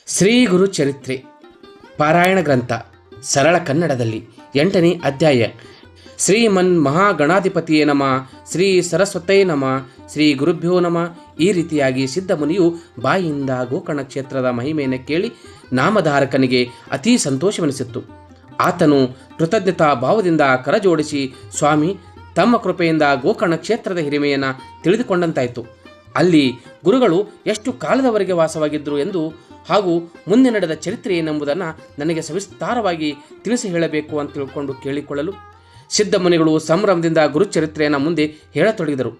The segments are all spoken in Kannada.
ಶ್ರೀ ಗುರು ಚರಿತ್ರೆ ಪಾರಾಯಣ ಗ್ರಂಥ ಸರಳ ಕನ್ನಡದಲ್ಲಿ 8ನೇ ಅಧ್ಯಾಯ. ಶ್ರೀಮನ್ ಮಹಾಗಣಾಧಿಪತಿಯೇ ನಮಃ, ಶ್ರೀ ಸರಸ್ವತೇ ನಮಃ, ಶ್ರೀ ಗುರುಭ್ಯೋ ನಮಃ. ಈ ರೀತಿಯಾಗಿ ಸಿದ್ಧಮುನಿಯು ಬಾಯಿಯಿಂದ ಗೋಕರ್ಣ ಕ್ಷೇತ್ರದ ಮಹಿಮೆಯನ್ನು ಕೇಳಿ ನಾಮಧಾರಕನಿಗೆ ಅತೀ ಸಂತೋಷವೆನಿಸಿತ್ತು. ಆತನು ಕೃತಜ್ಞತಾ ಭಾವದಿಂದ ಕರಜೋಡಿಸಿ ಸ್ವಾಮಿ ತಮ್ಮ ಕೃಪೆಯಿಂದ ಗೋಕರ್ಣ ಕ್ಷೇತ್ರದ ಹಿರಿಮೆಯನ್ನು ತಿಳಿದುಕೊಂಡಂತಾಯಿತು. ಅಲ್ಲಿ ಗುರುಗಳು ಎಷ್ಟು ಕಾಲದವರೆಗೆ ವಾಸವಾಗಿದ್ದರು ಎಂದು ಹಾಗೂ ಮುಂದೆ ನಡೆದ ಚರಿತ್ರೆ ಏನೆಂಬುದನ್ನು ನನಗೆ ಸವಿಸ್ತಾರವಾಗಿ ತಿಳಿಸಿ ಹೇಳಬೇಕು ಅಂತ ತಿಳ್ಕೊಂಡು ಕೇಳಿಕೊಳ್ಳಲು ಸಿದ್ಧಮುನಿಗಳು ಸಂಭ್ರಮದಿಂದ ಗುರುಚರಿತ್ರೆಯನ್ನು ಮುಂದೆ ಹೇಳತೊಡಗಿದರು.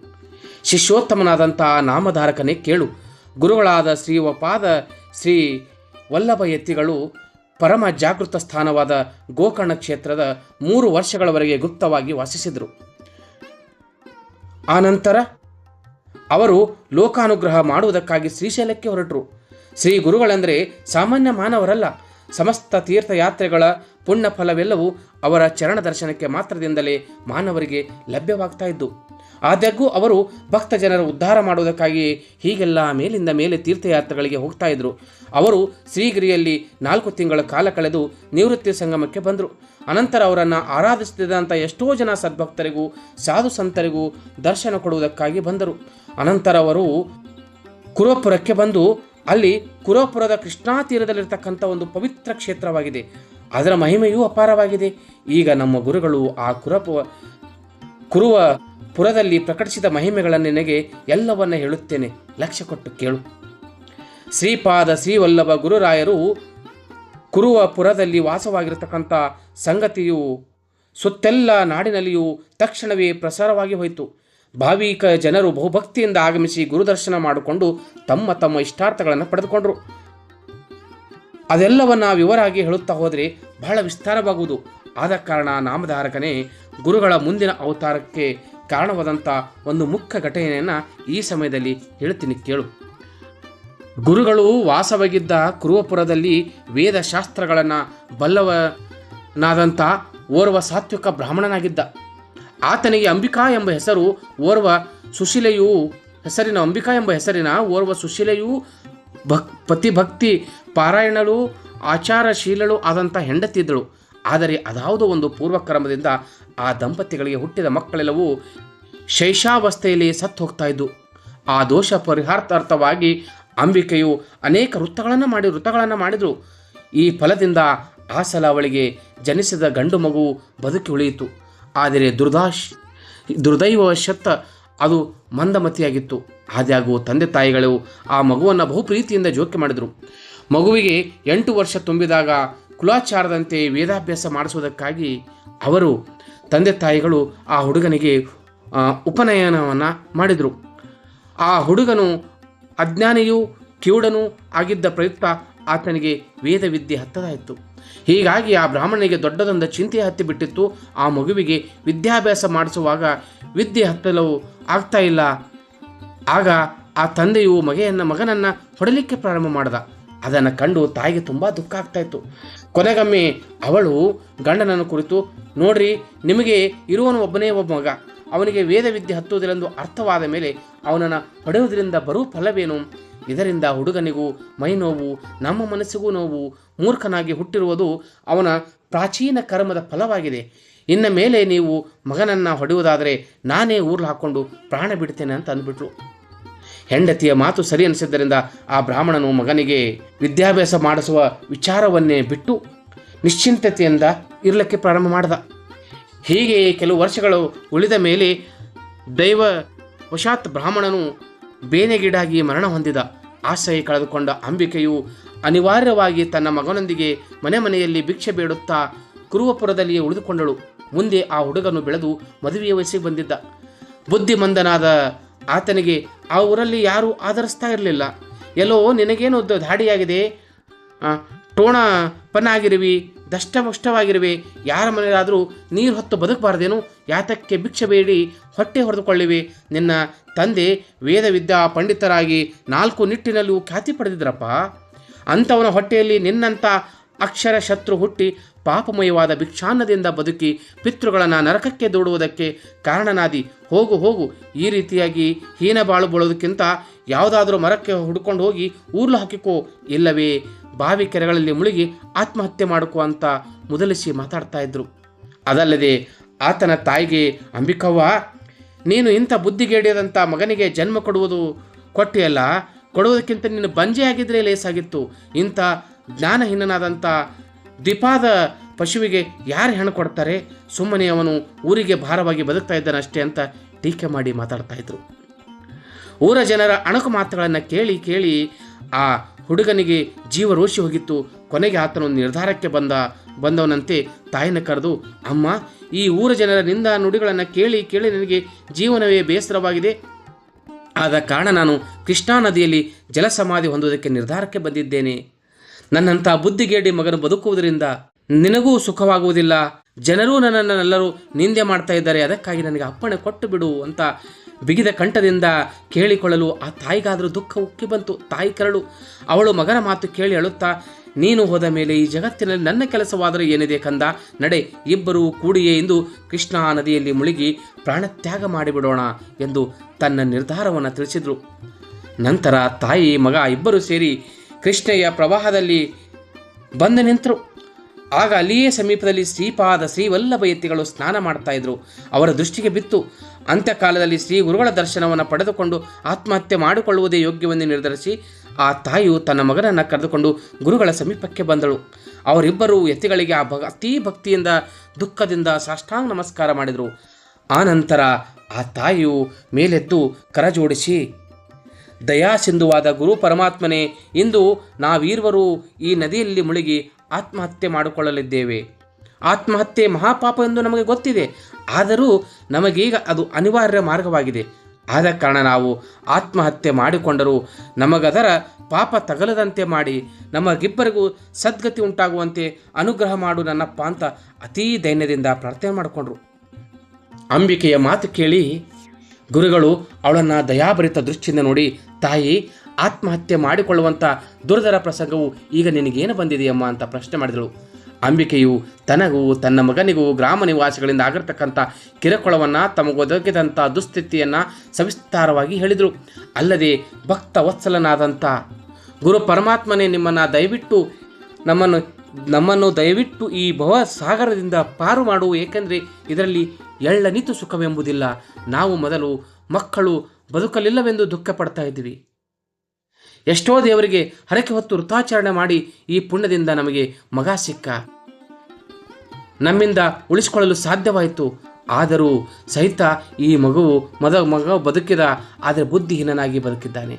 ಶಿಷ್ಯೋತ್ತಮನಾದಂಥ ನಾಮಧಾರಕನೇ ಕೇಳು. ಗುರುಗಳಾದ ಶ್ರೀವಪಾದ ಶ್ರೀ ವಲ್ಲಭ ಯತಿಗಳು ಪರಮ ಜಾಗೃತ ಸ್ಥಾನವಾದ ಗೋಕರ್ಣ ಕ್ಷೇತ್ರದ 3 ವರ್ಷಗಳವರೆಗೆ ಗುಪ್ತವಾಗಿ ವಾಸಿಸಿದರು. ಆನಂತರ ಅವರು ಲೋಕಾನುಗ್ರಹ ಮಾಡುವುದಕ್ಕಾಗಿ ಶ್ರೀಶೈಲಕ್ಕೆ ಹೊರಟರು. ಶ್ರೀ ಗುರುಗಳೆಂದರೆ ಸಾಮಾನ್ಯ ಮಾನವರಲ್ಲ. ಸಮಸ್ತ ತೀರ್ಥಯಾತ್ರೆಗಳ ಪುಣ್ಯ ಫಲವೆಲ್ಲವೂ ಅವರ ಚರಣ ದರ್ಶನಕ್ಕೆ ಮಾತ್ರದಿಂದಲೇ ಮಾನವರಿಗೆ ಲಭ್ಯವಾಗ್ತಾ ಇದ್ದು. ಆದಾಗ್ಯೂ ಅವರು ಭಕ್ತ ಜನರ ಉದ್ಧಾರ ಮಾಡುವುದಕ್ಕಾಗಿ ಹೀಗೆಲ್ಲ ಮೇಲಿಂದ ಮೇಲೆ ತೀರ್ಥಯಾತ್ರೆಗಳಿಗೆ ಹೋಗ್ತಾ ಇದ್ರು. ಅವರು ಶ್ರೀಗಿರಿಯಲ್ಲಿ 4 ತಿಂಗಳ ಕಾಲ ಕಳೆದು ನಿವೃತ್ತಿ ಸಂಗಮಕ್ಕೆ ಬಂದರು. ಅನಂತರ ಅವರನ್ನು ಆರಾಧಿಸುತ್ತಿದ್ದಂಥ ಎಷ್ಟೋ ಜನ ಸದ್ಭಕ್ತರಿಗೂ ಸಾಧು ಸಂತರಿಗೂ ದರ್ಶನ ಕೊಡುವುದಕ್ಕಾಗಿ ಬಂದರು. ಅನಂತರ ಅವರು ಕುರುಪುರಕ್ಕೆ ಬಂದು ಅಲ್ಲಿ ಕುರುಪುರದ ಕೃಷ್ಣಾ ತೀರದಲ್ಲಿರ್ತಕ್ಕಂಥ ಒಂದು ಪವಿತ್ರ ಕ್ಷೇತ್ರವಾಗಿದೆ. ಅದರ ಮಹಿಮೆಯೂ ಅಪಾರವಾಗಿದೆ. ಈಗ ನಮ್ಮ ಗುರುಗಳು ಆ ಕುರುವ ಪುರದಲ್ಲಿ ಪ್ರಕಟಿಸಿದ ಮಹಿಮೆಗಳನ್ನು ನಿನಗೆ ಎಲ್ಲವನ್ನ ಹೇಳುತ್ತೇನೆ, ಲಕ್ಷ್ಯ ಕೊಟ್ಟು ಕೇಳು. ಶ್ರೀಪಾದ ಶ್ರೀವಲ್ಲಭ ಗುರುರಾಯರು ಕುರುವ ಪುರದಲ್ಲಿ ವಾಸವಾಗಿರತಕ್ಕಂಥ ಸಂಗತಿಯು ಸುತ್ತೆಲ್ಲ ನಾಡಿನಲ್ಲಿಯೂ ತಕ್ಷಣವೇ ಪ್ರಸಾರವಾಗಿ ಹೋಯಿತು. ಭಾವಿಕ ಜನರು ಬಹುಭಕ್ತಿಯಿಂದ ಆಗಮಿಸಿ ಗುರುದರ್ಶನ ಮಾಡಿಕೊಂಡು ತಮ್ಮ ತಮ್ಮ ಇಷ್ಟಾರ್ಥಗಳನ್ನು ಪಡೆದುಕೊಂಡರು. ಅದೆಲ್ಲವನ್ನ ವಿವರಾಗಿ ಹೇಳುತ್ತಾ ಹೋದರೆ ಬಹಳ ವಿಸ್ತಾರವಾಗುವುದು. ಆದ ಕಾರಣ ನಾಮಧಾರಕನೇ ಗುರುಗಳ ಮುಂದಿನ ಅವತಾರಕ್ಕೆ ಕಾರಣವಾದಂಥ ಒಂದು ಮುಖ್ಯ ಘಟನೆಯನ್ನು ಈ ಸಮಯದಲ್ಲಿ ಹೇಳ್ತೀನಿ ಕೇಳು. ಗುರುಗಳು ವಾಸವಾಗಿದ್ದ ಕುರುವಪುರದಲ್ಲಿ ವೇದಶಾಸ್ತ್ರಗಳನ್ನು ಬಲ್ಲವನಾದಂಥ ಓರ್ವ ಸಾತ್ವಿಕ ಬ್ರಾಹ್ಮಣನಾಗಿದ್ದ. ಆತನಿಗೆ ಅಂಬಿಕಾ ಎಂಬ ಹೆಸರಿನ ಓರ್ವ ಸುಶೀಲೆಯೂ ಪತಿಭಕ್ತಿ ಪಾರಾಯಣಳು ಆಚಾರಶೀಲಳು ಆದಂಥ ಹೆಂಡತಿದ್ದಳು. ಆದರೆ ಅದಾವುದೋ ಒಂದು ಪೂರ್ವಕ್ರಮದಿಂದ ಆ ದಂಪತಿಗಳಿಗೆ ಹುಟ್ಟಿದ ಮಕ್ಕಳೆಲ್ಲವೂ ಶೈಶಾವಸ್ಥೆಯಲ್ಲಿ ಸತ್ತು ಹೋಗ್ತಾ ಇದ್ದು. ಆ ದೋಷ ಪರಿಹಾರಾರ್ಥವಾಗಿ ಅಂಬಿಕೆಯು ಅನೇಕ ವೃತ್ತಗಳನ್ನು ಮಾಡಿದರು. ಈ ಫಲದಿಂದ ಆ ಸಲ ಅವಳಿಗೆ ಜನಿಸಿದ ಗಂಡು ಮಗು ಬದುಕಿ ಉಳಿಯಿತು. ಆದರೆ ದುರ್ದೈವವಶತ್ತ ಅದು ಮಂದಮತಿಯಾಗಿತ್ತು. ಆದಾಗ್ಯೂ ತಂದೆ ತಾಯಿಗಳು ಆ ಮಗುವನ್ನು ಬಹು ಪ್ರೀತಿಯಿಂದ ಜೋಕೆ ಮಾಡಿದರು. ಮಗುವಿಗೆ 8 ವರ್ಷ ತುಂಬಿದಾಗ ಕುಲಾಚಾರದಂತೆ ವೇದಾಭ್ಯಾಸ ಮಾಡಿಸುವುದಕ್ಕಾಗಿ ಅವರು ತಂದೆ ತಾಯಿಗಳು ಆ ಹುಡುಗನಿಗೆ ಉಪನಯನವನ್ನು ಮಾಡಿದರು. ಆ ಹುಡುಗನು ಅಜ್ಞಾನಿಯೂ ಕಿವುಡನೂ ಆಗಿದ್ದ ಪ್ರಯುಕ್ತ ಆತನಿಗೆ ವೇದವಿದ್ಯೆ ಹತ್ತದಾಯಿತು. ಹೀಗಾಗಿ ಆ ಬ್ರಾಹ್ಮಣನಿಗೆ ದೊಡ್ಡದೊಂದು ಚಿಂತೆ ಹತ್ತಿಬಿಟ್ಟಿತ್ತು. ಆ ಮಗುವಿಗೆ ವಿದ್ಯಾಭ್ಯಾಸ ಮಾಡಿಸುವಾಗ ವಿದ್ಯೆ ಹತ್ತಲು ಆಗ್ತಾ ಇಲ್ಲ. ಆಗ ಆ ತಂದೆಯು ಮಗನನ್ನು ಹೊಡಲಿಕ್ಕೆ ಪ್ರಾರಂಭ ಮಾಡಿದ. ಅದನ್ನು ಕಂಡು ತಾಯಿಗೆ ತುಂಬ ದುಃಖ ಆಗ್ತಾಯಿತ್ತು. ಕೊನೆಗೊಮ್ಮೆ ಅವಳು ಗಂಡನನ್ನು ಕುರಿತು, ನೋಡ್ರಿ, ನಿಮಗೆ ಇರುವನು ಒಬ್ಬ ಮಗ, ಅವನಿಗೆ ವೇದವಿದ್ಯೆ ಹತ್ತುವುದಿല്ലെಂದು ಅರ್ಥವಾದ ಮೇಲೆ ಅವನನ್ನು ಹೊಡೆಯುವುದರಿಂದ ಬರುವ ಫಲವೇನು? ಇದರಿಂದ ಹುಡುಗನಿಗೂ ಮೈ ನೋವು, ನಮ್ಮ ಮನಸ್ಸಿಗೂ ನೋವು. ಮೂರ್ಖನಾಗಿ ಹುಟ್ಟಿರುವುದು ಅವನ ಪ್ರಾಚೀನ ಕರ್ಮದ ಫಲವಾಗಿದೆ. ಇನ್ನು ಮೇಲೆ ನೀವು ಮಗನನ್ನು ಹೊಡೆಯುವುದಾದರೆ ನಾನೇ ಊರ್ಲು ಹಾಕ್ಕೊಂಡು ಪ್ರಾಣ ಬಿಡ್ತೇನೆ ಅಂತ ಅಂದ್ಬಿಟ್ರು. ಹೆಂಡತಿಯ ಮಾತು ಸರಿ ಅನಿಸಿದ್ದರಿಂದ ಆ ಬ್ರಾಹ್ಮಣನು ಮಗನಿಗೆ ವಿದ್ಯಾಭ್ಯಾಸ ಮಾಡಿಸುವ ವಿಚಾರವನ್ನೇ ಬಿಟ್ಟು ನಿಶ್ಚಿಂತತೆಯಿಂದ ಇರಲಿಕ್ಕೆ ಪ್ರಾರಂಭ ಮಾಡಿದ. ಹೀಗೆ ಕೆಲವು ವರ್ಷಗಳು ಉಳಿದ ಮೇಲೆ ದೈವವಶಾತ್ ಬ್ರಾಹ್ಮಣನು ಬೇನೆಗೀಡಾಗಿ ಮರಣ ಹೊಂದಿದ. ಆಶ್ರಯ ಕಳೆದುಕೊಂಡ ಅಂಬಿಕೆಯು ಅನಿವಾರ್ಯವಾಗಿ ತನ್ನ ಮಗನೊಂದಿಗೆ ಮನೆಯಲ್ಲಿ ಭಿಕ್ಷೆ ಬೇಡುತ್ತಾ ಕುರುವಪುರದಲ್ಲಿಯೇ ಉಳಿದುಕೊಂಡಳು. ಮುಂದೆ ಆ ಹುಡುಗನು ಬೆಳೆದು ಮದುವೆಯ ವಯಸ್ಸಿಗೆ ಬಂದಿದ್ದ. ಬುದ್ಧಿಮಂದನಾದ ಆತನಿಗೆ ಆ ಊರಲ್ಲಿ ಯಾರೂ ಆಧರಿಸ್ತಾ ಇರಲಿಲ್ಲ. ಎಲ್ಲೋ ನಿನಗೇನು ಧಾಡಿಯಾಗಿದೆ, ಟೋಣ ಪನ್ನಾಗಿರುವಿ, ದಷ್ಟಪುಷ್ಟವಾಗಿರುವೆ, ಯಾರ ಮನೆಯಾದರೂ ನೀರು ಹೊತ್ತು ಬದುಕಬಾರ್ದೇನು? ಯಾತಕ್ಕೆ ಭಿಕ್ಷೆ ಬೇಡಿ ಹೊಟ್ಟೆ ಹೊಡೆದುಕೊಳ್ಳಿವೆ? ನಿನ್ನ ತಂದೆ ವೇದವಿದ್ಯಾ ಪಂಡಿತರಾಗಿ 4 ನಿಟ್ಟಿನಲ್ಲೂ ಖ್ಯಾತಿ ಪಡೆದಿದ್ರಪ್ಪ. ಅಂಥವನ ಹೊಟ್ಟೆಯಲ್ಲಿ ನಿನ್ನಂಥ ಅಕ್ಷರ ಶತ್ರು ಹುಟ್ಟಿ ಪಾಪಮಯವಾದ ಭಿಕ್ಷಾನ್ನದಿಂದ ಬದುಕಿ ಪಿತೃಗಳನ್ನು ನರಕಕ್ಕೆ ದೂಡುವುದಕ್ಕೆ ಕಾರಣನಾದಿ. ಹೋಗು, ಈ ರೀತಿಯಾಗಿ ಹೀನ ಬಾಳು ಬೀಳೋದಕ್ಕಿಂತ ಯಾವುದಾದ್ರೂ ಮರಕ್ಕೆ ಹುಡ್ಕೊಂಡು ಹೋಗಿ ಊರ್ಲು ಹಾಕಿಕೋ, ಇಲ್ಲವೇ ಬಾವಿ ಕೆರೆಗಳಲ್ಲಿ ಮುಳುಗಿ ಆತ್ಮಹತ್ಯೆ ಮಾಡಿಕುವಂತ ಮೊದಲಿಸಿ ಮಾತಾಡ್ತಾ ಇದ್ರು. ಅದಲ್ಲದೆ ಆತನ ತಾಯಿಗೆ, ಅಂಬಿಕವ್ವ, ನೀನು ಇಂಥ ಬುದ್ಧಿಗೇಡಿಯಾದಂಥ ಮಗನಿಗೆ ಜನ್ಮ ಕೊಟ್ಟಿಯಲ್ಲ, ಕೊಡುವುದಕ್ಕಿಂತ ನೀನು ಬಂಜೆ ಆಗಿದ್ರೆ ಲೇಸಾಗಿತ್ತು. ಇಂಥ ಜ್ಞಾನಹೀನನಾದಂಥ ದ್ವಿಪಾದ ಪಶುವಿಗೆ ಯಾರು ಹೆಣ್ಣು ಕೊಡ್ತಾರೆ? ಸುಮ್ಮನೆ ಅವನು ಊರಿಗೆ ಭಾರವಾಗಿ ಬದುಕ್ತಾ ಇದ್ದಾನಷ್ಟೇ ಅಂತ ಟೀಕೆ ಮಾಡಿ ಮಾತಾಡ್ತಾ ಇದ್ರು. ಊರ ಜನರ ಅಣಕು ಮಾತುಗಳನ್ನು ಕೇಳಿ ಕೇಳಿ ಆ ಹುಡುಗನಿಗೆ ಜೀವರೋಷಿ ಹೋಗಿತ್ತು. ಕೊನೆಗೆ ಆತನು ನಿರ್ಧಾರಕ್ಕೆ ಬಂದವನಂತೆ ತಾಯಿನ ಕರೆದು, ಅಮ್ಮ, ಈ ಊರ ಜನರ ನಿಂದ ನುಡಿಗಳನ್ನು ಕೇಳಿ ಕೇಳಿ ನನಗೆ ಜೀವನವೇ ಬೇಸರವಾಗಿದೆ. ಆದ ಕಾರಣ ನಾನು ಕೃಷ್ಣಾ ನದಿಯಲ್ಲಿ ಜಲಸಮಾಧಿ ಹೊಂದುವುದಕ್ಕೆ ನಿರ್ಧಾರಕ್ಕೆ ಬಂದಿದ್ದೇನೆ. ನನ್ನಂಥ ಬುದ್ಧಿಗೇಡಿ ಮಗನು ಬದುಕುವುದರಿಂದ ನಿನಗೂ ಸುಖವಾಗುವುದಿಲ್ಲ. ಜನರೂ ನನ್ನನ್ನೆಲ್ಲರೂ ನಿಂದೆ ಮಾಡ್ತಾ ಇದ್ದಾರೆ. ಅದಕ್ಕಾಗಿ ನನಗೆ ಅಪ್ಪಣೆ ಕೊಟ್ಟು ಬಿಡು ಅಂತ ಬಿಗಿದ ಕಂಠದಿಂದ ಕೇಳಿಕೊಳ್ಳಲು ಆ ತಾಯಿಗಾದರೂ ದುಃಖ ಉಕ್ಕಿ ಬಂತು. ತಾಯಿ ಕರಳು. ಅವಳು ಮಗನ ಮಾತು ಕೇಳಿ ಅಳುತ್ತಾ, ನೀನು ಹೋದ ಮೇಲೆ ಈ ಜಗತ್ತಿನಲ್ಲಿ ನನ್ನ ಕೆಲಸವಾದರೆ ಏನಿದೆ ಕಂದ, ನಡೆ, ಇಬ್ಬರೂ ಕೂಡಿಯೇ ಎಂದು ಕೃಷ್ಣಾ ನದಿಯಲ್ಲಿ ಮುಳುಗಿ ಪ್ರಾಣತ್ಯಾಗ ಮಾಡಿಬಿಡೋಣ ಎಂದು ತನ್ನ ನಿರ್ಧಾರವನ್ನು ತಿಳಿಸಿದರು. ನಂತರ ತಾಯಿ ಮಗ ಇಬ್ಬರು ಸೇರಿ ಕೃಷ್ಣೆಯ ಪ್ರವಾಹದಲ್ಲಿ ಬಂದು ನಿಂತರು. ಆಗ ಅಲ್ಲಿಯೇ ಸಮೀಪದಲ್ಲಿ ಶ್ರೀಪಾದ ಶ್ರೀವಲ್ಲಭ ಯತಿಗಳು ಸ್ನಾನ ಮಾಡ್ತಾ ಇದ್ರು. ಅವರ ದೃಷ್ಟಿಗೆ ಬಿತ್ತು. ಅಂತ್ಯಕಾಲದಲ್ಲಿ ಶ್ರೀ ಗುರುಗಳ ದರ್ಶನವನ್ನು ಪಡೆದುಕೊಂಡು ಆತ್ಮಹತ್ಯೆ ಮಾಡಿಕೊಳ್ಳುವುದೇ ಯೋಗ್ಯವೆಂದು ನಿರ್ಧರಿಸಿ ಆ ತಾಯಿಯು ತನ್ನ ಮಗನನ್ನು ಕರೆದುಕೊಂಡು ಗುರುಗಳ ಸಮೀಪಕ್ಕೆ ಬಂದಳು. ಅವರಿಬ್ಬರು ಯತಿಗಳಿಗೆ ಅತಿ ಭಕ್ತಿಯಿಂದ ದುಃಖದಿಂದ ಸಾಷ್ಟಾಂಗ ನಮಸ್ಕಾರ ಮಾಡಿದರು. ಆನಂತರ ಆ ತಾಯಿಯು ಮೇಲೆದ್ದು ಕರಜೋಡಿಸಿ, ದಯಾಸಿಂಧುವಾದ ಗುರು ಪರಮಾತ್ಮನೇ, ಇಂದು ನಾವೀರ್ವರು ಈ ನದಿಯಲ್ಲಿ ಮುಳುಗಿ ಆತ್ಮಹತ್ಯೆ ಮಾಡಿಕೊಳ್ಳಲಿದ್ದೇವೆ. ಆತ್ಮಹತ್ಯೆ ಮಹಾಪಾಪ ಎಂದು ನಮಗೆ ಗೊತ್ತಿದೆ. ಆದರೂ ನಮಗೀಗ ಅದು ಅನಿವಾರ್ಯ ಮಾರ್ಗವಾಗಿದೆ. ಆದ ಕಾರಣ ನಾವು ಆತ್ಮಹತ್ಯೆ ಮಾಡಿಕೊಂಡರೂ ನಮಗದರ ಪಾಪ ತಗಲದಂತೆ ಮಾಡಿ ನಮಗಿಬ್ಬರಿಗೂ ಸದ್ಗತಿ ಉಂಟಾಗುವಂತೆ ಅನುಗ್ರಹ ಮಾಡು ನನ್ನಪ್ಪ ಅಂತ ಅತೀ ದೈನ್ಯದಿಂದ ಪ್ರಾರ್ಥನೆ ಮಾಡಿಕೊಂಡ್ರು. ಅಂಬಿಕೆಯ ಮಾತು ಕೇಳಿ ಗುರುಗಳು ಅವಳನ್ನು ದಯಾಭರಿತ ದೃಷ್ಟಿಯಿಂದ ನೋಡಿ, ತಾಯಿ, ಆತ್ಮಹತ್ಯೆ ಮಾಡಿಕೊಳ್ಳುವಂಥ ದುರ್ಧರ ಪ್ರಸಂಗವು ಈಗ ನಿನಗೇನು ಬಂದಿದೆಯಮ್ಮ ಅಂತ ಪ್ರಶ್ನೆ ಮಾಡಿದಳು. ಅಂಬಿಕೆಯು ತನಗೂ ತನ್ನ ಮಗನಿಗೂ ಗ್ರಾಮ ನಿವಾಸಿಗಳಿಂದ ಆಗಿರ್ತಕ್ಕಂಥ ಕಿರುಕುಳವನ್ನು, ತಮಗೊದಗಿದಂಥ ದುಸ್ಥಿತಿಯನ್ನು ಸವಿಸ್ತಾರವಾಗಿ ಹೇಳಿದರು. ಅಲ್ಲದೆ ಭಕ್ತ ವತ್ಸಲನಾದಂಥ ಗುರು ಪರಮಾತ್ಮನೇ ನಮ್ಮನ್ನು ದಯವಿಟ್ಟು ಈ ಭವಸಾಗರದಿಂದ ಪಾರು ಮಾಡು, ಏಕೆಂದರೆ ಇದರಲ್ಲಿ ಎಳ್ಳನಿತು ಸುಖವೆಂಬುದಿಲ್ಲ. ನಾವು ಮೊದಲು ಮಕ್ಕಳು ಬದುಕಲಿಲ್ಲವೆಂದು ದುಃಖ ಪಡ್ತಾ ಇದ್ದೀವಿ. ಎಷ್ಟೋ ದೇವರಿಗೆ ಹರಕೆ ಹೊತ್ತು ವೃತಾಚರಣೆ ಮಾಡಿ ಈ ಪುಣ್ಯದಿಂದ ನಮಗೆ ಮಗ ಸಿಕ್ಕ, ನಮ್ಮಿಂದ ಉಳಿಸಿಕೊಳ್ಳಲು ಸಾಧ್ಯವಾಯಿತು. ಆದರೂ ಸಹಿತ ಈ ಮಗ ಬದುಕಿದ, ಆದರೆ ಬುದ್ಧಿಹೀನನಾಗಿ ಬದುಕಿದ್ದಾನೆ.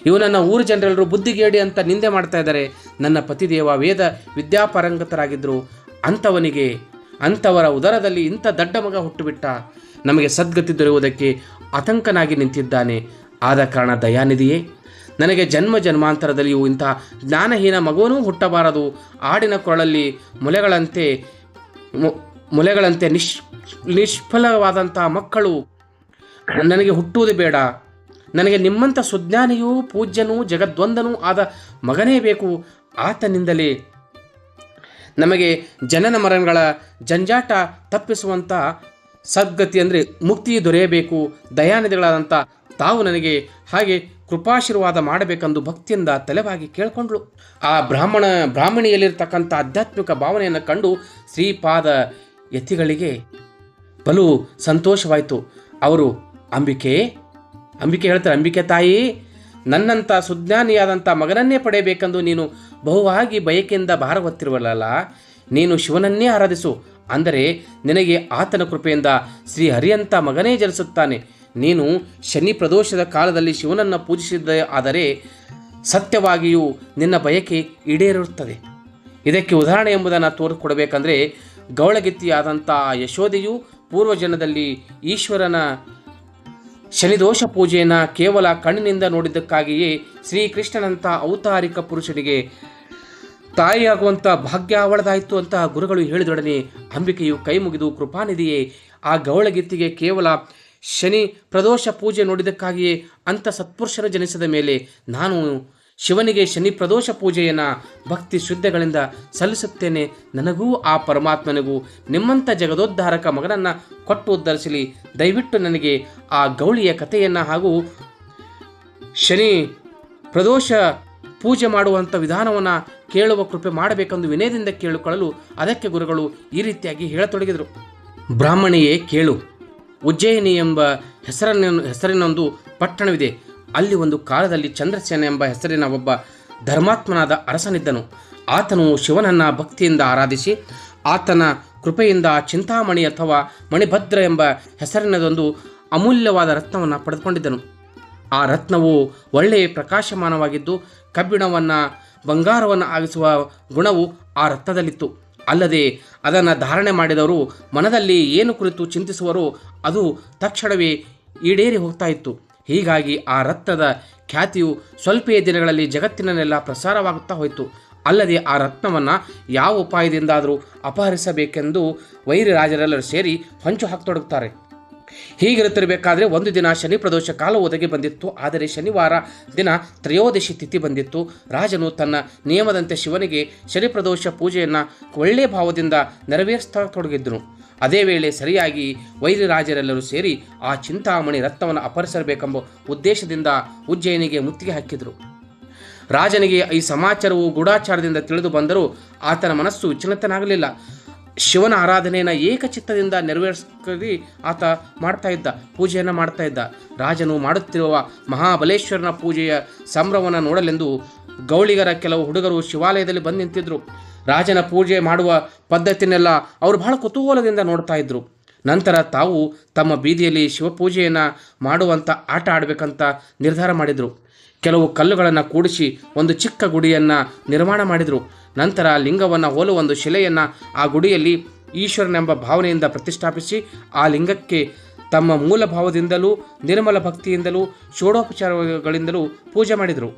ಇವನನ್ನು ಊರು ಜನರೆಲ್ಲರೂ ಬುದ್ಧಿಗೇಡಿ ಅಂತ ನಿಂದೆ ಮಾಡ್ತಾ ಇದ್ದಾರೆ. ನನ್ನ ಪತಿದೇವ ವೇದ ವಿದ್ಯಾಪಾರಂಗತರಾಗಿದ್ದರು. ಅಂಥವರ ಉದರದಲ್ಲಿ ಇಂಥ ದಡ್ಡ ಮಗ ಹುಟ್ಟುಬಿಟ್ಟ. ನಮಗೆ ಸದ್ಗತಿ ದೊರೆಯುವುದಕ್ಕೆ ಆತಂಕನಾಗಿ ನಿಂತಿದ್ದಾನೆ. ಆದ ಕಾರಣ ದಯಾನಿಧಿಯೇ, ನನಗೆ ಜನ್ಮ ಜನ್ಮಾಂತರದಲ್ಲಿಯೂ ಇಂಥ ಜ್ಞಾನಹೀನ ಮಗುವನೂ ಹುಟ್ಟಬಾರದು. ಆಡಿನ ಕೊರಳಲ್ಲಿ ಮೊಲೆಗಳಂತೆ ನಿಷ್ಫಲವಾದಂಥ ಮಕ್ಕಳು ನನಗೆ ಹುಟ್ಟುವುದು ಬೇಡ. ನನಗೆ ನಿಮ್ಮಂಥ ಸುಜ್ಞಾನಿಯೂ ಪೂಜ್ಯನೂ ಜಗದ್ವಂದನೂ ಆದ ಮಗನೇ ಬೇಕು. ಆತನಿಂದಲೇ ನಮಗೆ ಜನನ ಮರಣಗಳ ಜಂಜಾಟ ತಪ್ಪಿಸುವಂಥ ಸದ್ಗತಿ ಅಂದರೆ ಮುಕ್ತಿ ದೊರೆಯಬೇಕು. ದಯಾನಿಧಿಗಳಾದಂಥ ತಾವು ನನಗೆ ಹಾಗೆ ಕೃಪಾಶೀರ್ವಾದ ಮಾಡಬೇಕೆಂದು ಭಕ್ತಿಯಿಂದ ತಲೆಬಾಗಿ ಕೇಳಿಕೊಂಡ್ಳು. ಆ ಬ್ರಾಹ್ಮಣಿಯಲ್ಲಿರ್ತಕ್ಕಂಥ ಆಧ್ಯಾತ್ಮಿಕ ಭಾವನೆಯನ್ನು ಕಂಡು ಶ್ರೀಪಾದ ಯತಿಗಳಿಗೆ ಬಲು ಸಂತೋಷವಾಯಿತು. ಅವರು ಅಂಬಿಕೆ ಹೇಳ್ತಾರೆ, ಅಂಬಿಕೆ ತಾಯಿ, ನನ್ನಂಥ ಸುಜ್ಞಾನಿಯಾದಂಥ ಮಗನನ್ನೇ ಪಡೆಯಬೇಕೆಂದು ನೀನು ಬಹುವಾಗಿ ಬಯಕೆಯಿಂದ ಭಾರ ಹೊತ್ತಿರುವಲ್ಲ, ನೀನು ಶಿವನನ್ನೇ ಆರಾಧಿಸು. ಅಂದರೆ ನಿನಗೆ ಆತನ ಕೃಪೆಯಿಂದ ಶ್ರೀ ಹರಿಯಂಥ ಮಗನೇ ಜನಿಸುತ್ತಾನೆ. ನೀನು ಶನಿ ಪ್ರದೋಷದ ಕಾಲದಲ್ಲಿ ಶಿವನನ್ನು ಪೂಜಿಸಿದ್ದ ಆದರೆ ಸತ್ಯವಾಗಿಯೂ ನಿನ್ನ ಬಯಕೆ ಈಡೇರುತ್ತದೆ. ಇದಕ್ಕೆ ಉದಾಹರಣೆ ಎಂಬುದನ್ನು ತೋರಿಕೊಡಬೇಕಂದ್ರೆ, ಗೌಳಗಿತ್ತಿಯಾದಂಥ ಯಶೋದೆಯು ಪೂರ್ವಜನ್ಮದಲ್ಲಿ ಈಶ್ವರನ ಶನಿದೋಷ ಪೂಜೆಯನ್ನು ಕೇವಲ ಕಣ್ಣಿನಿಂದ ನೋಡಿದ್ದಕ್ಕಾಗಿಯೇ ಶ್ರೀಕೃಷ್ಣನಂಥ ಔತಾರಿಕ ಪುರುಷನಿಗೆ ತಾಯಿಯಾಗುವಂಥ ಭಾಗ್ಯ ಅವಳದಾಯಿತು ಅಂತ ಗುರುಗಳು ಹೇಳಿದೊಡನೆ ಅಂಬಿಕೆಯು ಕೈ ಮುಗಿದು, ಕೃಪಾನಿಧಿಯೇ, ಆ ಗೌಳಗಿತ್ತಿಗೆ ಕೇವಲ ಶನಿ ಪ್ರದೋಷ ಪೂಜೆ ನೋಡಿದ್ದಕ್ಕಾಗಿಯೇ ಅಂಥ ಸತ್ಪುರುಷನ ಜನಿಸಿದ ಮೇಲೆ ನಾನು ಶಿವನಿಗೆ ಶನಿ ಪ್ರದೋಷ ಪೂಜೆಯನ್ನು ಭಕ್ತಿ ಶ್ರದ್ಧೆಗಳಿಂದ ಸಲ್ಲಿಸುತ್ತೇನೆ. ನನಗೂ ಆ ಪರಮಾತ್ಮನಿಗೂ ನಿಮ್ಮಂಥ ಜಗದೋದ್ಧಾರಕ ಮಗನನ್ನು ಕೊಟ್ಟು ಉದ್ಧರಿಸಲಿ. ದಯವಿಟ್ಟು ನನಗೆ ಆ ಗೌಳಿಯ ಕಥೆಯನ್ನು ಹಾಗೂ ಶನಿ ಪ್ರದೋಷ ಪೂಜೆ ಮಾಡುವಂಥ ವಿಧಾನವನ್ನು ಕೇಳುವ ಕೃಪೆ ಮಾಡಬೇಕೆಂದು ವಿನಯದಿಂದ ಕೇಳಿಕೊಳ್ಳಲು ಅದಕ್ಕೆ ಗುರುಗಳು ಈ ರೀತಿಯಾಗಿ ಹೇಳತೊಡಗಿದರು. ಬ್ರಾಹ್ಮಣಿಯೇ ಕೇಳು, ಉಜ್ಜಯಿನಿ ಎಂಬ ಹೆಸರಿನೊಂದು ಪಟ್ಟಣವಿದೆ. ಅಲ್ಲಿ ಒಂದು ಕಾಲದಲ್ಲಿ ಚಂದ್ರಸೇನ ಎಂಬ ಹೆಸರಿನ ಒಬ್ಬ ಧರ್ಮಾತ್ಮನಾದ ಅರಸನಿದ್ದನು. ಆತನು ಶಿವನನ್ನು ಭಕ್ತಿಯಿಂದ ಆರಾಧಿಸಿ ಆತನ ಕೃಪೆಯಿಂದ ಚಿಂತಾಮಣಿ ಅಥವಾ ಮಣಿಭದ್ರ ಎಂಬ ಹೆಸರಿನದೊಂದು ಅಮೂಲ್ಯವಾದ ರತ್ನವನ್ನು ಪಡೆದುಕೊಂಡಿದ್ದನು. ಆ ರತ್ನವು ಒಳ್ಳೆಯ ಪ್ರಕಾಶಮಾನವಾಗಿದ್ದು ಕಬ್ಬಿಣವನ್ನು ಬಂಗಾರವನ್ನು ಆಗಿಸುವ ಗುಣವು ಆ ರತ್ನದಲ್ಲಿತ್ತು. ಅಲ್ಲದೆ ಅದನ್ನು ಧಾರಣೆ ಮಾಡಿದವರು ಮನದಲ್ಲಿ ಏನು ಕುರಿತು ಚಿಂತಿಸುವರೋ ಅದು ತಕ್ಷಣವೇ ಈಡೇರಿ ಹೋಗ್ತಾ ಇತ್ತು. ಹೀಗಾಗಿ ಆ ರತ್ನದ ಖ್ಯಾತಿಯು ಸ್ವಲ್ಪೇ ದಿನಗಳಲ್ಲಿ ಜಗತ್ತಿನಲ್ಲೆಲ್ಲ ಪ್ರಸಾರವಾಗುತ್ತಾ ಹೋಯಿತು. ಅಲ್ಲದೆ ಆ ರತ್ನವನ್ನು ಯಾವ ಉಪಾಯದಿಂದಾದರೂ ಅಪಹರಿಸಬೇಕೆಂದು ವೈರಿ ರಾಜರೆಲ್ಲರೂ ಸೇರಿ ಹೊಂಚು ಹಾಕತೊಡಗುತ್ತಾರೆ. ಹೀಗಿರುತ್ತಿರಬೇಕಾದ್ರೆ ಒಂದು ದಿನ ಶನಿ ಪ್ರದೋಷ ಕಾಲ ಒದಗಿ ಬಂದಿತ್ತು. ಆದರೆ ಶನಿವಾರ ದಿನ ತ್ರಯೋದಶಿ ತಿಥಿ ಬಂದಿತ್ತು. ರಾಜನು ತನ್ನ ನಿಯಮದಂತೆ ಶಿವನಿಗೆ ಶನಿ ಪ್ರದೋಷ ಪೂಜೆಯನ್ನು ಒಳ್ಳೆಯ ಭಾವದಿಂದ ನೆರವೇರಿಸತೊಡಗಿದ್ದನು. ಅದೇ ವೇಳೆ ಸರಿಯಾಗಿ ವೈರಿ ರಾಜರೆಲ್ಲರೂ ಸೇರಿ ಆ ಚಿಂತಾಮಣಿ ರತ್ನವನ್ನು ಅಪಹರಿಸಬೇಕೆಂಬ ಉದ್ದೇಶದಿಂದ ಉಜ್ಜಯಿನಿಗೆ ಮುತ್ತಿಗೆ ಹಾಕಿದರು. ರಾಜನಿಗೆ ಈ ಸಮಾಚಾರವು ಗೂಢಾಚಾರದಿಂದ ತಿಳಿದು ಬಂದರೂ ಆತನ ಮನಸ್ಸು ವಿಚಲಿತನಾಗಲಿಲ್ಲ. ಶಿವನ ಆರಾಧನೆಯನ್ನು ಏಕಚಿತ್ತದಿಂದ ನೆರವೇರಿಸಿ ಆತ ಪೂಜೆಯನ್ನು ಮಾಡ್ತಾ ಇದ್ದ. ರಾಜನು ಮಾಡುತ್ತಿರುವ ಮಹಾಬಲೇಶ್ವರನ ಪೂಜೆಯ ಸಂಭ್ರಮವನ್ನು ನೋಡಲೆಂದು ಗೌಳಿಗರ ಕೆಲವು ಹುಡುಗರು ಶಿವಾಲಯದಲ್ಲಿ ಬಂದು ನಿಂತಿದ್ದರು. ರಾಜನ ಪೂಜೆ ಮಾಡುವ ಪದ್ಧತಿನೆಲ್ಲ ಅವರು ಬಹಳ ಕುತೂಹಲದಿಂದ ನೋಡ್ತಾ ಇದ್ದರು. ನಂತರ ತಾವು ತಮ್ಮ ಬೀದಿಯಲ್ಲಿ ಶಿವಪೂಜೆಯನ್ನು ಮಾಡುವಂಥ ಆಟ ಆಡಬೇಕಂತ ನಿರ್ಧಾರ ಮಾಡಿದರು. ಕೆಲವು ಕಲ್ಲುಗಳನ್ನು ಕೂಡಿಸಿ ಒಂದು ಚಿಕ್ಕ ಗುಡಿಯನ್ನು ನಿರ್ಮಾಣ ಮಾಡಿದರು. ನಂತರ ಲಿಂಗವನ್ನು ಹೋಲುವ ಒಂದು ಶಿಲೆಯನ್ನು ಆ ಗುಡಿಯಲ್ಲಿ ಈಶ್ವರನೆಂಬ ಭಾವನೆಯಿಂದ ಪ್ರತಿಷ್ಠಾಪಿಸಿ ಆ ಲಿಂಗಕ್ಕೆ ತಮ್ಮ ಮೂಲ ಭಾವದಿಂದಲೂ ನಿರ್ಮಲ ಭಕ್ತಿಯಿಂದಲೂ ಷೋಡೋಪಚಾರಗಳಿಂದಲೂ ಪೂಜೆ ಮಾಡಿದರು.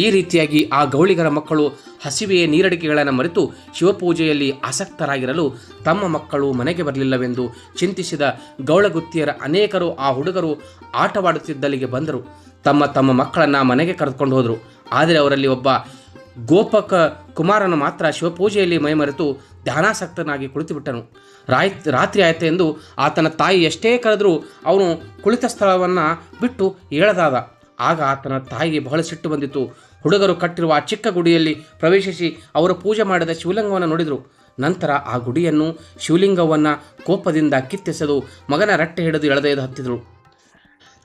ಈ ರೀತಿಯಾಗಿ ಆ ಗೌಳಿಗರ ಮಕ್ಕಳು ಹಸಿವೆಯ ನೀರಡಿಕೆಗಳನ್ನು ಮರೆತು ಶಿವಪೂಜೆಯಲ್ಲಿ ಆಸಕ್ತರಾಗಿರಲು ತಮ್ಮ ಮಕ್ಕಳು ಮನೆಗೆ ಬರಲಿಲ್ಲವೆಂದು ಚಿಂತಿಸಿದ ಗೌಳಗುತ್ತಿಯರ ಅನೇಕರು ಆ ಹುಡುಗರು ಆಟವಾಡುತ್ತಿದ್ದಲ್ಲಿಗೆ ಬಂದರು. ತಮ್ಮ ತಮ್ಮ ಮಕ್ಕಳನ್ನು ಮನೆಗೆ ಕರೆದುಕೊಂಡು ಹೋದರು. ಆದರೆ ಅವರಲ್ಲಿ ಒಬ್ಬ ಗೋಪಕ ಕುಮಾರನು ಮಾತ್ರ ಶಿವಪೂಜೆಯಲ್ಲಿ ಮೈಮರೆತು ಧ್ಯಾನಾಸಕ್ತನಾಗಿ ಕುಳಿತುಬಿಟ್ಟನು. ರಾತ್ರಿ ಆಯಿತು ಎಂದು ಆತನ ತಾಯಿ ಎಷ್ಟೇ ಕರೆದರೂ ಅವನು ಕುಳಿತ ಸ್ಥಳವನ್ನು ಬಿಟ್ಟು ಏಳದಾದ. ಆಗ ಆತನ ತಾಯಿಗೆ ಬಹಳ ಸಿಟ್ಟು ಬಂದಿತು. ಹುಡುಗರು ಕಟ್ಟಿರುವ ಆ ಚಿಕ್ಕ ಗುಡಿಯಲ್ಲಿ ಪ್ರವೇಶಿಸಿ ಅವರು ಪೂಜೆ ಮಾಡಿದ ಶಿವಲಿಂಗವನ್ನು ನೋಡಿದರು. ನಂತರ ಆ ಗುಡಿಯನ್ನು ಶಿವಲಿಂಗವನ್ನು ಕೋಪದಿಂದ ಕಿತ್ತೆಸೆದು ಮಗನ ರಟ್ಟೆ ಹಿಡಿದು ಎಳೆದೊಯ್ದು ಹತ್ತಿದರು.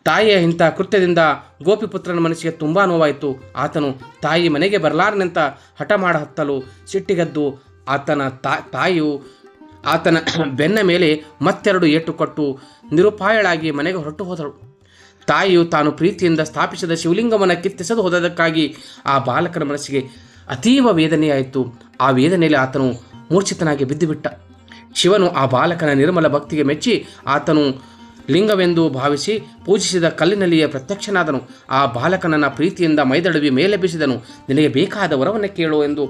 ತಾಯಿಯ ಇಂಥ ಕೃತ್ಯದಿಂದ ಗೋಪಿಪುತ್ರನ ಮನಸ್ಸಿಗೆ ತುಂಬ ನೋವಾಯಿತು. ಆತನು ತಾಯಿ ಮನೆಗೆ ಬರಲಾರನೆಂತ ಹಠ ಮಾಡ ಹತ್ತಲು ಸಿಟ್ಟಿಗೆದ್ದು ತಾಯಿಯು ಆತನ ಬೆನ್ನ ಮೇಲೆ ಮತ್ತೆರಡು ಏಟು ಕೊಟ್ಟು ನಿರುಪಾಯಳಾಗಿ ಮನೆಗೆ ಹೊರಟು ಹೋದಳು. ತಾಯಿಯು ತಾನು ಪ್ರೀತಿಯಿಂದ ಸ್ಥಾಪಿಸಿದ ಶಿವಲಿಂಗವನ್ನು ಕಿತ್ತೆಸೆದು ಹೋದದಕ್ಕಾಗಿ ಆ ಬಾಲಕನ ಮನಸ್ಸಿಗೆ ಅತೀವ ವೇದನೆಯಾಯಿತು. ಆ ವೇದನೆಯಲ್ಲಿ ಆತನು ಮೂರ್ಛಿತನಾಗಿ ಬಿದ್ದುಬಿಟ್ಟ. ಶಿವನು ಆ ಬಾಲಕನ ನಿರ್ಮಲ ಭಕ್ತಿಗೆ ಮೆಚ್ಚಿ ಆತನು ಲಿಂಗವೆಂದು ಭಾವಿಸಿ ಪೂಜಿಸಿದ ಕಲ್ಲಿನಲ್ಲಿಯೇ ಪ್ರತ್ಯಕ್ಷನಾದನು. ಆ ಬಾಲಕನನ್ನು ಪ್ರೀತಿಯಿಂದ ಮೈದಳುವಿ ಮೇಲೆ ಬೀಸಿದನು. ನಿನಗೆ ಬೇಕಾದ ವರವನ್ನು ಕೇಳು ಎಂದು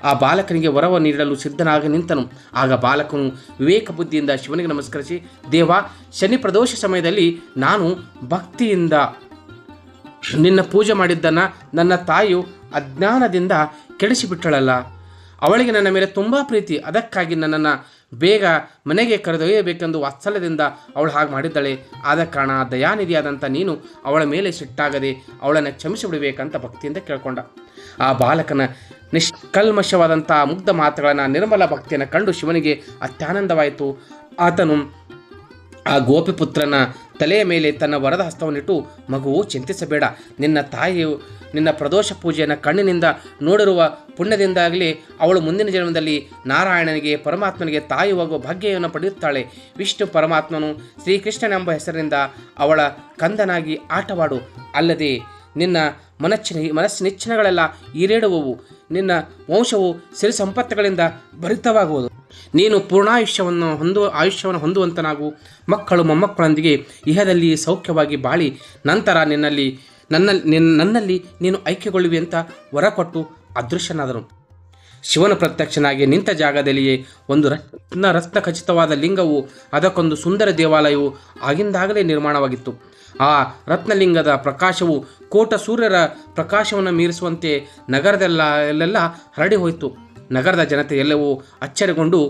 ಆ ಬಾಲಕನಿಗೆ ವರವನ್ನು ನೀಡಲು ಸಿದ್ಧನಾಗಿ ನಿಂತನು. ಆಗ ಬಾಲಕನು ವಿವೇಕ ಬುದ್ಧಿಯಿಂದ ಶಿವನಿಗೆ ನಮಸ್ಕರಿಸಿ, ದೇವ, ಶನಿ ಪ್ರದೋಷ ಸಮಯದಲ್ಲಿ ನಾನು ಭಕ್ತಿಯಿಂದ ನಿನ್ನ ಪೂಜೆ ಮಾಡಿದ್ದನ್ನು ನನ್ನ ತಾಯಿಯು ಅಜ್ಞಾನದಿಂದ ಕೆಡಿಸಿಬಿಟ್ಟಳಲ್ಲ. ಅವಳಿಗೆ ನನ್ನ ಮೇಲೆ ತುಂಬ ಪ್ರೀತಿ. ಅದಕ್ಕಾಗಿ ನನ್ನನ್ನು ಬೇಗ ಮನೆಗೆ ಕರೆದೊಯ್ಯಬೇಕೆಂದು ವಾತ್ಸಲ್ಯದಿಂದ ಅವಳು ಹಾಗೆ ಮಾಡಿದ್ದಾಳೆ. ಆದ ಕಾರಣ ದಯಾನಿಧಿಯಾದಂಥ ನೀನು ಅವಳ ಮೇಲೆ ಸಿಟ್ಟಾಗದೆ ಅವಳನ್ನು ಕ್ಷಮಿಸಿಬಿಡಬೇಕಂತ ಭಕ್ತಿಯಿಂದ ಕೇಳ್ಕೊಂಡ. ಆ ಬಾಲಕನ ನಿಷ್ಕಲ್ಮಶವಾದಂಥ ಮುಗ್ಧ ಮಾತುಗಳನ್ನು, ನಿರ್ಮಲ ಭಕ್ತಿಯನ್ನು ಕಂಡು ಶಿವನಿಗೆ ಅತ್ಯಾನಂದವಾಯಿತು. ಆತನು ಆ ಗೋಪಿಪುತ್ರನ ತಲೆಯ ಮೇಲೆ ತನ್ನ ವರದ ಹಸ್ತವನ್ನಿಟ್ಟು, ಮಗುವು ಚಿಂತಿಸಬೇಡ, ನಿನ್ನ ತಾಯಿಯು ನಿನ್ನ ಪ್ರದೋಷ ಪೂಜೆಯನ್ನು ಕಣ್ಣಿನಿಂದ ನೋಡಿರುವ ಪುಣ್ಯದಿಂದಾಗಲಿ ಅವಳು ಮುಂದಿನ ಜನ್ಮದಲ್ಲಿ ನಾರಾಯಣನಿಗೆ ಪರಮಾತ್ಮನಿಗೆ ತಾಯಿಯಾಗುವ ಭಾಗ್ಯವನ್ನು ಪಡೆಯುತ್ತಾಳೆ. ವಿಷ್ಣು ಪರಮಾತ್ಮನು ಶ್ರೀಕೃಷ್ಣನೆಂಬ ಹೆಸರಿನಿಂದ ಅವಳ ಕಂದನಾಗಿ ಆಟವಾಡು. ಅಲ್ಲದೆ ನಿನ್ನ ಮನಸ್ಸಿನಿಚ್ಛೆಗಳೆಲ್ಲ ಈಡೇರುವವು. ನಿನ್ನ ವಂಶವು ಸಿರಿ ಸಂಪತ್ತುಗಳಿಂದ ಭರಿತವಾಗುವುದು. ನೀನು ಆಯುಷ್ಯವನ್ನು ಹೊಂದುವಂತನಾಗು. ಮಕ್ಕಳು ಮೊಮ್ಮಕ್ಕಳೊಂದಿಗೆ ಇಹದಲ್ಲಿ ಸೌಖ್ಯವಾಗಿ ಬಾಳಿ ನಂತರ ನನ್ನಲ್ಲಿ ನೀನು ಐಕ್ಯಗೊಳ್ಳುವಿ ಅಂತ ವರ ಕೊಟ್ಟು ಅದೃಶ್ಯನಾದನು. ಶಿವನ ಪ್ರತ್ಯಕ್ಷನಾಗಿ ನಿಂತ ಜಾಗದಲ್ಲಿಯೇ ಒಂದು ರತ್ನ ಖಚಿತವಾದ ಲಿಂಗವು, ಅದಕ್ಕೊಂದು ಸುಂದರ ದೇವಾಲಯವು ಆಗಿಂದಾಗಲೇ ನಿರ್ಮಾಣವಾಗಿತ್ತು. ಆ ರತ್ನಲಿಂಗದ ಪ್ರಕಾಶವು ಕೋಟ ಸೂರ್ಯರ ಪ್ರಕಾಶವನ್ನು ಮೀರಿಸುವಂತೆ ನಗರದಲ್ಲೆಲ್ಲ ಹರಡಿ ಹೋಯಿತು. ನಗರದ ಜನತೆ ಎಲ್ಲವೂ ಅಚ್ಚರಿಗೊಂಡು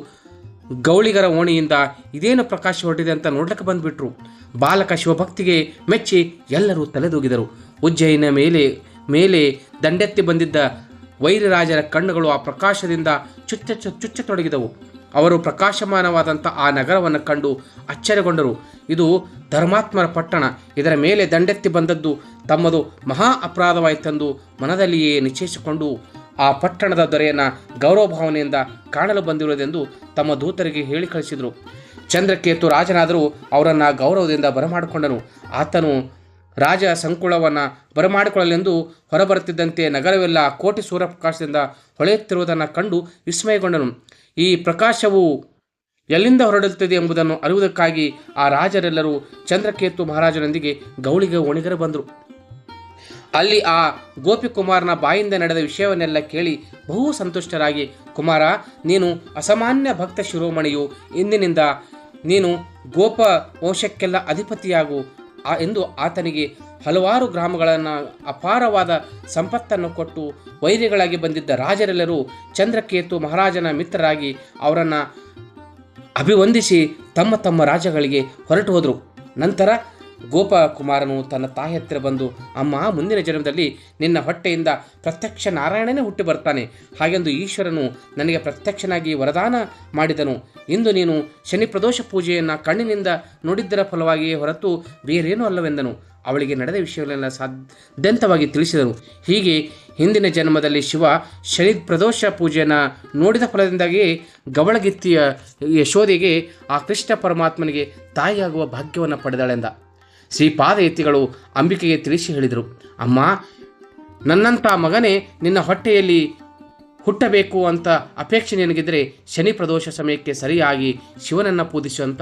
ಗೌಳಿಗರ ಓಣಿಯಿಂದ ಇದೇನು ಪ್ರಕಾಶ ಹೊರಟಿದೆ ಅಂತ ನೋಡ್ಲಿಕ್ಕೆ ಬಂದುಬಿಟ್ರು. ಬಾಲಕ ಶಿವಭಕ್ತಿಗೆ ಮೆಚ್ಚಿ ಎಲ್ಲರೂ ತಲೆದೂಗಿದರು. ಉಜ್ಜಯಿನ ಮೇಲೆ ಮೇಲೆ ದಂಡೆತ್ತಿ ಬಂದಿದ್ದ ವೈರಿರಾಜರ ಕಣ್ಣುಗಳು ಆ ಪ್ರಕಾಶದಿಂದ ಚುಚ್ಚತೊಡಗಿದವು. ಅವರು ಪ್ರಕಾಶಮಾನವಾದಂಥ ಆ ನಗರವನ್ನು ಕಂಡು ಅಚ್ಚರಿಗೊಂಡರು. ಇದು ಧರ್ಮಾತ್ಮರ ಪಟ್ಟಣ, ಇದರ ಮೇಲೆ ದಂಡೆತ್ತಿ ಬಂದದ್ದು ತಮ್ಮದು ಮಹಾ ಅಪರಾಧವಾಯಿತೆಂದು ಮನದಲ್ಲಿಯೇ ನಿಶ್ಚಯಿಸಿಕೊಂಡು ಆ ಪಟ್ಟಣದ ದೊರೆಯನ್ನು ಗೌರವಭಾವನೆಯಿಂದ ಕಾಣಲು ಬಂದಿರುವುದೆಂದು ತಮ್ಮ ದೂತರಿಗೆ ಹೇಳಿ ಕಳಿಸಿದರು. ಚಂದ್ರಕೇತು ರಾಜನಾದರೂ ಅವರನ್ನು ಗೌರವದಿಂದ ಬರಮಾಡಿಕೊಂಡನು. ಆತನು ರಾಜ ಸಂಕುಳವನ್ನು ಬರಮಾಡಿಕೊಳ್ಳಲೆಂದು ಹೊರಬರುತ್ತಿದ್ದಂತೆ ನಗರವೆಲ್ಲ ಕೋಟಿ ಸೂರ್ಯಪ್ರಕಾಶದಿಂದ ಹೊಳೆಯುತ್ತಿರುವುದನ್ನು ಕಂಡು ವಿಸ್ಮಯಗೊಂಡನು. ಈ ಪ್ರಕಾಶವು ಎಲ್ಲಿಂದ ಹೊರಡುತ್ತದೆ ಎಂಬುದನ್ನು ಅರಿಯುವುದಕ್ಕಾಗಿ ಆ ರಾಜರೆಲ್ಲರೂ ಚಂದ್ರಕೇತು ಮಹಾರಾಜನೊಂದಿಗೆ ಗೌಳಿಗೆ ಒಣಗರೆ ಬಂದರು. ಅಲ್ಲಿ ಆ ಗೋಪಿಕುಮಾರನ ಬಾಯಿಂದ ನಡೆದ ವಿಷಯವನ್ನೆಲ್ಲ ಕೇಳಿ ಬಹು ಸಂತುಷ್ಟರಾಗಿ, ಕುಮಾರ, ನೀನು ಅಸಾಮಾನ್ಯ ಭಕ್ತ ಶಿರೋಮಣಿಯು, ಇಂದಿನಿಂದ ನೀನು ಗೋಪ ವಂಶಕ್ಕೆಲ್ಲ ಅಧಿಪತಿಯಾಗು ಎಂದು ಆತನಿಗೆ ಹಲವಾರು ಗ್ರಾಮಗಳನ್ನು ಅಪಾರವಾದ ಸಂಪತ್ತನ್ನು ಕೊಟ್ಟು ವೈರಿಗಳಾಗಿ ಬಂದಿದ್ದ ರಾಜರೆಲ್ಲರೂ ಚಂದ್ರಕೇತು ಮಹಾರಾಜನ ಮಿತ್ರರಾಗಿ ಅವರನ್ನು ಅಭಿವಂದಿಸಿ ತಮ್ಮ ತಮ್ಮ ರಾಜ್ಯಗಳಿಗೆ ಹೊರಟು ಹೋದರು. ನಂತರ ಗೋಪಕುಮಾರನು ತನ್ನ ತಾಯಿ ಹತ್ತಿರ ಬಂದು, ಅಮ್ಮ, ಮುಂದಿನ ಜನ್ಮದಲ್ಲಿ ನಿನ್ನ ಹೊಟ್ಟೆಯಿಂದ ಪ್ರತ್ಯಕ್ಷ ನಾರಾಯಣನೇ ಹುಟ್ಟಿ ಬರ್ತಾನೆ. ಹಾಗೆಂದು ಈಶ್ವರನು ನನಗೆ ಪ್ರತ್ಯಕ್ಷನಾಗಿ ವರದಾನ ಮಾಡಿದನು. ಇಂದು ನೀನು ಶನಿ ಪ್ರದೋಷ ಪೂಜೆಯನ್ನು ಕಣ್ಣಿನಿಂದ ನೋಡಿದ್ದರ ಫಲವಾಗಿಯೇ ಹೊರತು ಬೇರೇನೂ ಅಲ್ಲವೆಂದನು. ಅವಳಿಗೆ ನಡೆದ ವಿಷಯಗಳೆಲ್ಲ ಸಾಧ್ಯಂತವಾಗಿ ತಿಳಿಸಿದನು. ಹೀಗೆ ಹಿಂದಿನ ಜನ್ಮದಲ್ಲಿ ಶಿವ ಶನಿ ಪ್ರದೋಷ ಪೂಜೆಯನ್ನು ನೋಡಿದ ಫಲದಿಂದಾಗಿಯೇ ಗವಳಗಿತ್ತಿಯ ಯಶೋದೆಗೆ ಆ ಕೃಷ್ಣ ಪರಮಾತ್ಮನಿಗೆ ತಾಯಿಯಾಗುವ ಭಾಗ್ಯವನ್ನು ಪಡೆದಳೆಂದ ಶ್ರೀಪಾದಯತಿಗಳು ಅಂಬಿಕೆಗೆ ತಿಳಿಸಿ ಹೇಳಿದರು. ಅಮ್ಮ, ನನ್ನಂಥ ಮಗನೇ ನಿನ್ನ ಹೊಟ್ಟೆಯಲ್ಲಿ ಹುಟ್ಟಬೇಕು ಅಂತ ಅಪೇಕ್ಷೆ ನಿನಗಿದ್ರೆ ಶನಿ ಪ್ರದೋಷ ಸಮಯಕ್ಕೆ ಸರಿಯಾಗಿ ಶಿವನನ್ನು ಪೂಜಿಸುವಂತ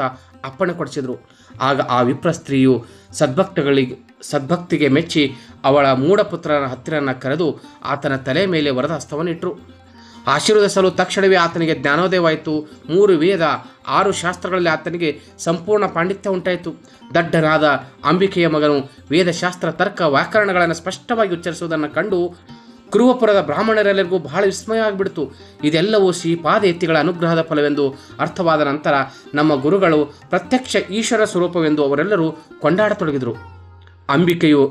ಅಪ್ಪಣೆ ಕೊಡಿಸಿದರು. ಆಗ ಆ ವಿಪ್ರ ಸ್ತ್ರೀಯು ಸದ್ಭಕ್ತಿಗೆ ಮೆಚ್ಚಿ ಅವಳ ಮೂಢಪುತ್ರನ ಹತ್ತಿರನ ಕರೆದು ಆತನ ತಲೆ ಮೇಲೆ ವರದ ಹಸ್ತವನ್ನಿಟ್ಟರು. ಆಶೀರ್ವದಿಸಲು ತಕ್ಷಣವೇ ಆತನಿಗೆ ಜ್ಞಾನೋದಯವಾಯಿತು. 3 ವೇದ 6 ಶಾಸ್ತ್ರಗಳಲ್ಲಿ ಆತನಿಗೆ ಸಂಪೂರ್ಣ ಪಾಂಡಿತ್ಯ ಉಂಟಾಯಿತು. ದಡ್ಡನಾದ ಅಂಬಿಕೆಯ ಮಗನು ವೇದಶಾಸ್ತ್ರ, ತರ್ಕ, ವ್ಯಾಕರಣಗಳನ್ನು ಸ್ಪಷ್ಟವಾಗಿ ಉಚ್ಚರಿಸುವುದನ್ನು ಕಂಡು ಕುರುವಪುರದ ಬ್ರಾಹ್ಮಣರೆಲ್ಲರಿಗೂ ಬಹಳ ವಿಸ್ಮಯ ಆಗಿಬಿಡ್ತು. ಇದೆಲ್ಲವೂ ಶ್ರೀಪಾದಯತಿಗಳ ಅನುಗ್ರಹದ ಫಲವೆಂದು ಅರ್ಥವಾದ ನಂತರ ನಮ್ಮ ಗುರುಗಳು ಪ್ರತ್ಯಕ್ಷ ಈಶ್ವರ ಸ್ವರೂಪವೆಂದು ಅವರೆಲ್ಲರೂ ಕೊಂಡಾಡತೊಡಗಿದರು. ಅಂಬಿಕೆಯು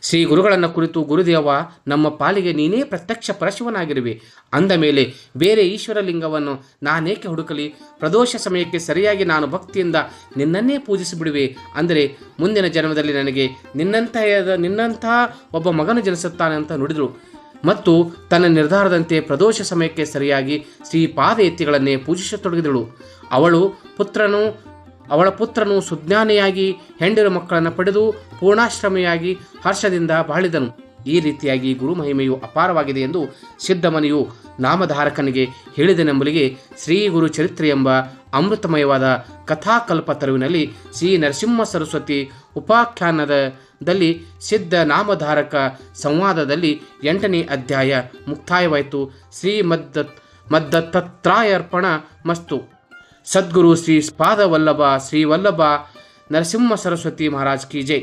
ಶ್ರೀ ಗುರುಗಳನ್ನು ಕುರಿತು, ಗುರುದೇವ, ನಮ್ಮ ಪಾಲಿಗೆ ನೀನೇ ಪ್ರತ್ಯಕ್ಷ ಪರಶಿವನಾಗಿರುವೆ. ಅಂದ ಮೇಲೆ ಬೇರೆ ಈಶ್ವರ ಲಿಂಗವನ್ನು ನಾನೇಕೆ ಹುಡುಕಲಿ? ಪ್ರದೋಷ ಸಮಯಕ್ಕೆ ಸರಿಯಾಗಿ ನಾನು ಭಕ್ತಿಯಿಂದ ನಿನ್ನನ್ನೇ ಪೂಜಿಸಿಬಿಡುವೆ. ಅಂದರೆ ಮುಂದಿನ ಜನ್ಮದಲ್ಲಿ ನನಗೆ ನಿನ್ನಂತಹ ಒಬ್ಬ ಮಗನು ಜನಿಸುತ್ತಾನೆ ಅಂತ ನುಡಿದರು. ಮತ್ತು ತನ್ನ ನಿರ್ಧಾರದಂತೆ ಪ್ರದೋಷ ಸಮಯಕ್ಕೆ ಸರಿಯಾಗಿ ಶ್ರೀಪಾದಯತಿಗಳನ್ನೇ ಪೂಜಿಸತೊಡಗಿದಳು. ಅವಳ ಪುತ್ರನು ಸುಜ್ಞಾನಿಯಾಗಿ ಹೆಂಡಿರು ಮಕ್ಕಳನ್ನು ಪಡೆದು ಪೂರ್ಣಾಶ್ರಮಿಯಾಗಿ ಹರ್ಷದಿಂದ ಬಾಳಿದನು. ಈ ರೀತಿಯಾಗಿ ಗುರು ಮಹಿಮೆಯು ಅಪಾರವಾಗಿದೆ ಎಂದು ಸಿದ್ಧಮನಿಯು ನಾಮಧಾರಕನಿಗೆ ಹೇಳಿದನೆಂಬುಲಿಗೆ ಶ್ರೀ ಗುರು ಚರಿತ್ರೆ ಎಂಬ ಅಮೃತಮಯವಾದ ಕಥಾಕಲ್ಪ ತರುವಿನಲ್ಲಿ ಶ್ರೀ ನರಸಿಂಹ ಸರಸ್ವತಿ ಉಪಾಖ್ಯಾನದಲ್ಲಿ ಸಿದ್ಧ ನಾಮಧಾರಕ ಸಂವಾದದಲ್ಲಿ 8ನೇ ಅಧ್ಯಾಯ ಮುಕ್ತಾಯವಾಯಿತು. ಶ್ರೀ ಮದ್ದತ್ತಾಯರ್ಪಣ ಮಸ್ತು. ಸದ್ಗುರು ಶ್ರೀ ಪಾದವಲ್ಲಭ ಶ್ರೀ ವಲ್ಲಭ ನರಸಿಂಹ ಸರಸ್ವತಿ ಮಹಾರಾಜ್ ಕಿ ಜೈ.